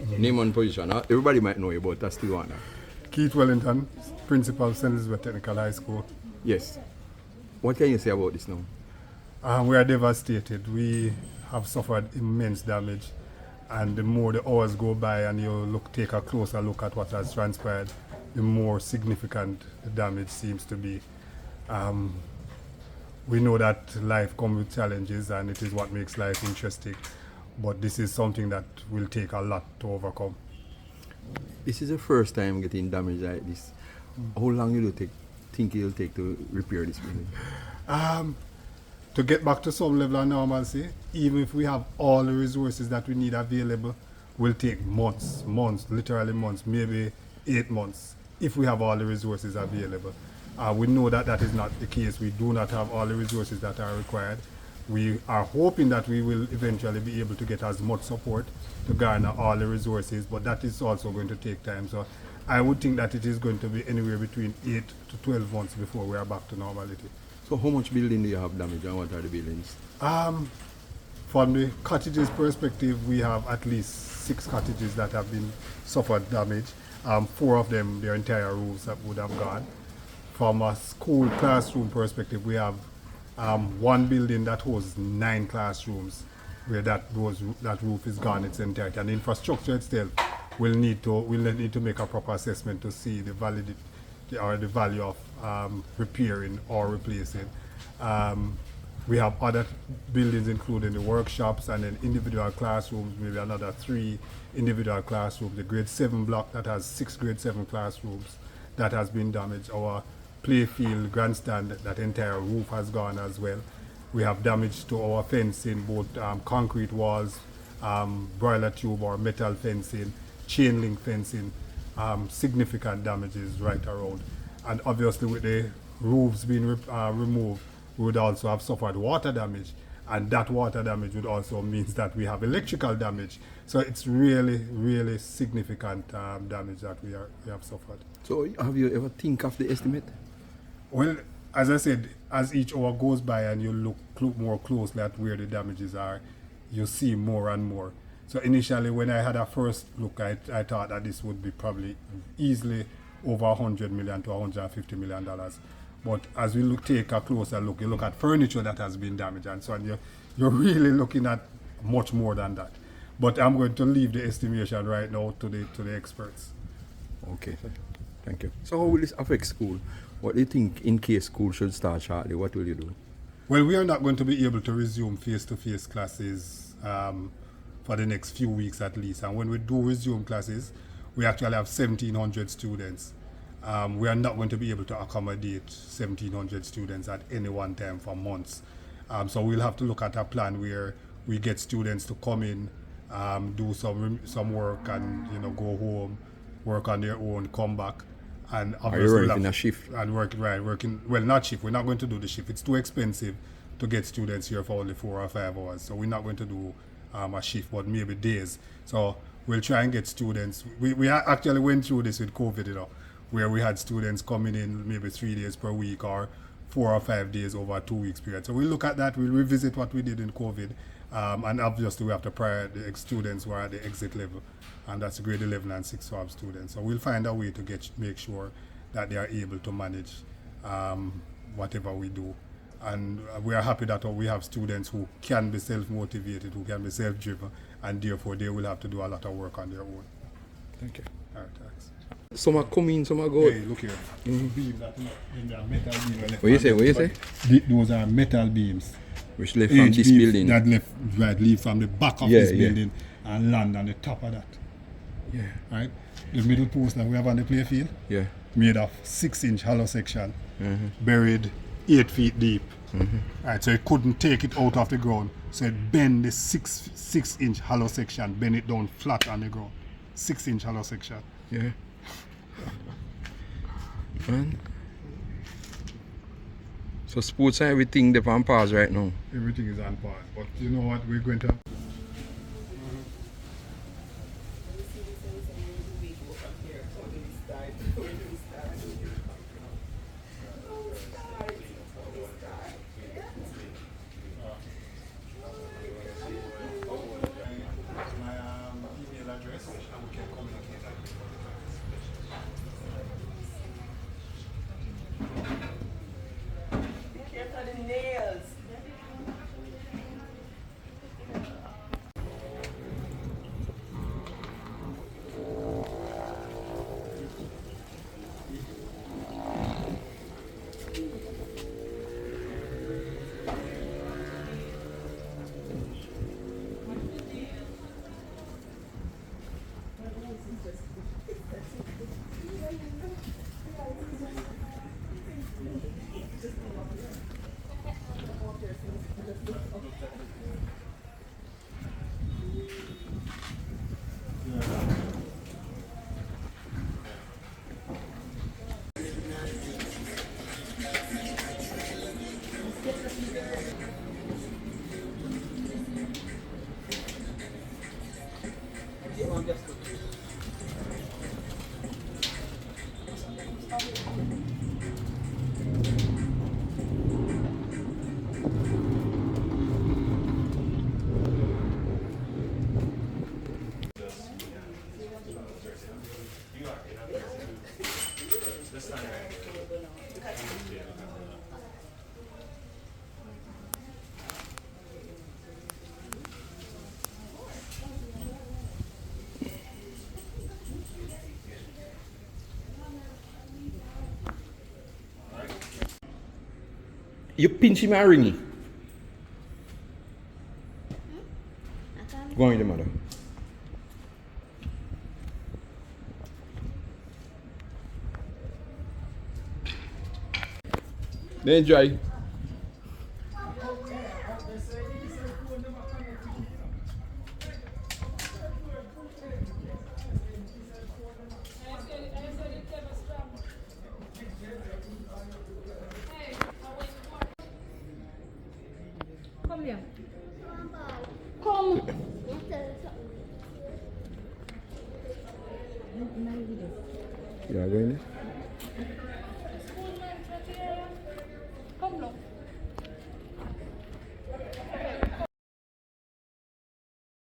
Name and position. Everybody might know you, but I still want that. Keith Wellington, principal of St.eliz Technical High School. Yes. What can you say about this now? We are devastated. We have suffered immense damage, and the more the hours go by and you take a closer look at what has transpired, the more significant the damage seems to be. We know that life comes with challenges, and it is what makes life interesting, but this is something that will take a lot to overcome. This is the first time getting damage like this. How long will you think it'll take to repair this building? To get back to some level of normalcy, even if we have all the resources that we need available, will take months, literally months, maybe 8 months, if we have all the resources available. We know that that is not the case. We do not have all the resources that are required. We are hoping that we will eventually be able to get as much support to garner all the resources, but that is also going to take time. So I would think that it is going to be anywhere between 8 to 12 months before we are back to normality. So how much building do you have damaged, and what are the buildings? From the cottages perspective, we have at least 6 cottages that have been suffered damage. 4 of them, their entire roofs would have gone. From a school classroom perspective, we have 1 building that holds 9 classrooms, where that roof is gone its entirety. And the infrastructure itself will need to make a proper assessment to see the validity or the value of repairing or replacing. We have other buildings, including the workshops and then individual classrooms, maybe another 3 individual classrooms. The grade 7 block that has 6 grade 7 classrooms that has been damaged. Our playfield, grandstand, that entire roof has gone as well. We have damage to our fencing, both concrete walls, broiler tube or metal fencing, chain link fencing, significant damages right around. And obviously with the roofs being removed, we would also have suffered water damage, and that water damage would also means that we have electrical damage. So it's really, really significant damage that we have suffered. So have you ever think of the estimate? Well, as I said, as each hour goes by and you look more closely at where the damages are, you see more and more. So initially, when I had a first look, I thought that this would be probably easily over $100 million to $150 million. But as we take a closer look, you look at furniture that has been damaged and so on, you're really looking at much more than that. But I'm going to leave the estimation right now to the experts. Okay, thank you. So how will this affect school? What do you think in case school should start shortly? What will you do? Well, we are not going to be able to resume face-to-face classes for the next few weeks at least. And when we do resume classes, we actually have 1,700 students. We are not going to be able to accommodate 1,700 students at any one time for months. So we'll have to look at a plan where we get students to come in, do some work, and go home, work on their own, come back. And obviously are you working a shift? And working, well, not shift. We're not going to do the shift. It's too expensive to get students here for only 4 or 5 hours. So we're not going to do a shift, but maybe days. So we'll try and get students. We actually went through this with COVID, where we had students coming in maybe 3 days per week or 4 or 5 days over a 2 weeks period. So we'll look at that. We'll revisit what we did in COVID. And obviously we have to prioritize the students who are at the exit level. And that's grade 11 and 6 FAB students. So we'll find a way to make sure that they are able to manage whatever we do. And we are happy that we have students who can be self-motivated, who can be self-driven, and therefore they will have to do a lot of work on their own. Thank you. All right, thanks. Some are coming, some are going. Hey, look here. Beams that metal beams. What you say? Those are metal beams. Which left from this building. That leave from the back of this building and land on the top of that. Yeah. Right? The middle post that we have on the playfield. Yeah. Made of 6-inch hollow section, buried 8 feet deep. Right, so it couldn't take it out of the ground. So it bent the 6-inch hollow section, bend it down flat on the ground. 6-inch hollow section. Yeah. Man. So sports and everything they're on pause right now. Everything is on pause. But you know what, we're going to my email address. and we can communicate and give Be careful of the nails. You pinch him and ring him. Go on with the mother. They enjoy. Come here. Come. You are going there?